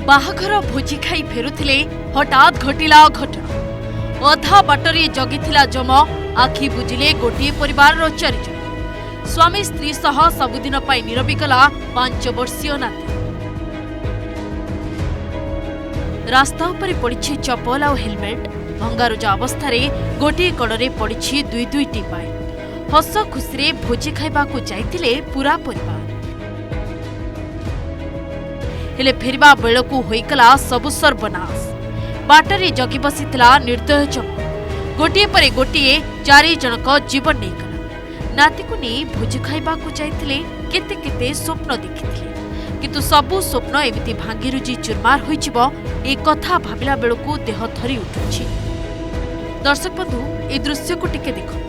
बाहाघर भोजी खाई फेरुथिले हठात घटिला घटना। अधा बाटरे जगिथिला जम आखि बुझिले गोटे परिवार चारिजण। स्वामी स्त्री सह सबुदिन पाई नीरवी गला 5 वर्षीय नाती। रास्ता उपरे पड़ी चपल और हेलमेट। भंगारुजा अवस्था गोटे कड़े पड़ी दुई दुईटी बाइक। हस खुशी भोजी खाइबा जाइतिले पूरा परिवार। हेले फेरिबा बेलकू होइकला सबु सर्वनाश। बाटरे जगी बसीथिला निर्दय जम। गोटे परे गोटे 4 जनक जीवन नेइकला। नातीकु नै भोजी खाइबाकू जाइतिले केते केते स्वप्न देखिथिले, किंतु सबु स्वप्न एमिति भांगीरुजी चुरमार होइजिबो ए कथा भाबिला बेलकू देह थरी उठुछि। दर्शक बंधु, ए दृश्य को टिके देखंतु।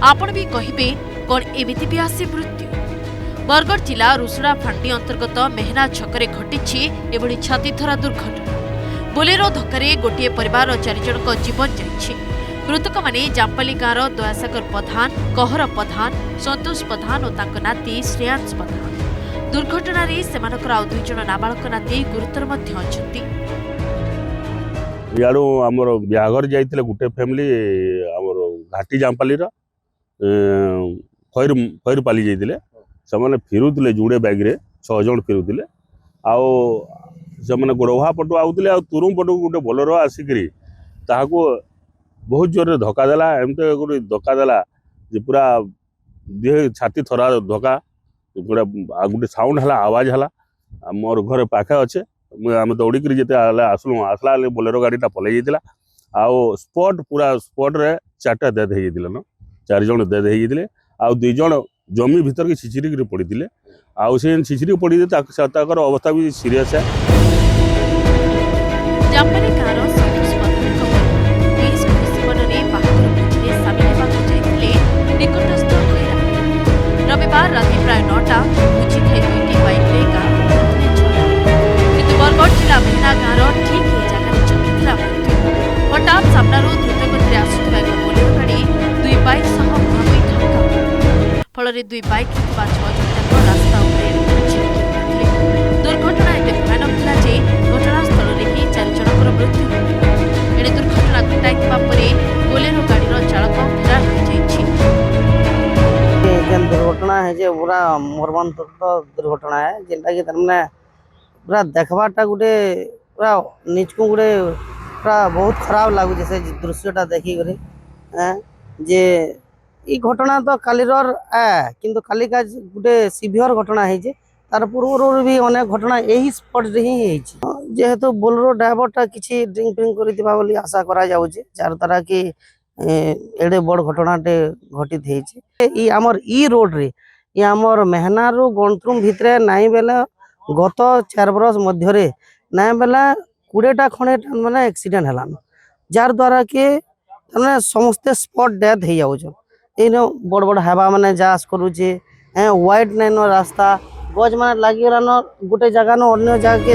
आपण भी कहिबे कोन एमिति भी आसी मृत्यु। बरगढ़ जिला रुसुड़ा फांडी अंतर्गत मेहना छकरे घटी एभली छातीथरा दुर्घटना। बोलेरो धक्कारे गोटे परिवार 4 जनक जीवन जाइछि। मृतक माने जाम्पाली गाँवर दयासागर प्रधान, कहर प्रधान, संतोष प्रधान और तांको नाती श्रेयांश प्रधान। दुर्घटना रे सेमानकर आउ 2 जण नाबालक नाती गुरुतर मध्ये अछंती। याडू हमर ब्याघर जाइतिले गुटे फैमिली हमर घाटी जाम्पाली रो खैर पाली जाइतिले। से फिरुले जुड़े बैग रे 6 जन फिरुले। आउ से गोड़वा पटु आउले तुरुम पटु गोटे बोलेरो आसिकी ताकू बहुत जोर धक्का देला। एमती गोटे धक्का देला जे पूरा देह छाती थरा धक्का गोटे साउंड है आवाज है। मोर घर पाखे अच्छे आम दौड़ी जिते आसलु आसला बोलेरो गाड़ीटा पलि जाता। आउ स्पॉट पूरा स्पॉट रे 4टा डेथ हो न 4 जन डेथ होते। आउ 2 जन जमी भीतर के छिचिरी पड़ी थे। आउ से छिचिरी पड़ी अवस्था भी सीरियस है। जाम्पाली गाँवर संतोष प्रधान जीवन में बाहाघर भोजी सामिल होगा जाइए निकटस्थ रविवार राति प्राय 9टा भोजी खाई 2टी बाइक रे गाँव किंतु बरगढ़ जिला मेहना गाँवर ठीक ये जगह छकिथिला मृत्यु। हठात सामनारू द्रुत गति आसुथिबा एक बोलेरो गाड़ी 2 बाइक सह मुहांमुही धक्का फल 2 बाइक 6 जन रास्ता दुर्घटना एते भयानक थिला जे घटनास्थल ही 4 जनकर मृत्यु होइला। एणे दुर्घटना घटाइथिबा परे बोलेरो गाड़ीर चालक फरार हो जाइछि। दुर्घटना है जे पूरा मर्मान्तक दुर्घटना है जेंटा कि तमने पूरा देखबाटा गुटे पूरा निजको गुटे पूरा बहुत खराब लागु जैसे दृश्यटा देखि गरे जे ई घटना तो कालीर किंतु काली का गुटे सिवियर घटना है जे तार पूर्व भी अनेक घटना यही स्पॉट रे ही जेहेतु बोलेरो ड्राइवरटा किसी ड्रिंक फ्रिंक करिथिबा बोली आशा करा जाउचे जार द्वारा कि एडे बड़ घटनाटे घटित होइছে। ई हमर ई रोड रे ई हमर मेहनारू गणतुम भितरे नाई बेला गत 4 बरस मध्य रे नाई बेला 20टा खणे माने एक्सीडेंट हलान जार द्वारा कि माने समस्त स्पॉट डेथ हो जाउछ। एनो बड़ बड़ हेबा माने जास करूचे वाइड नाइन रास्ता गज माने लागी गलानो गोटे जगह न अन्य जगह के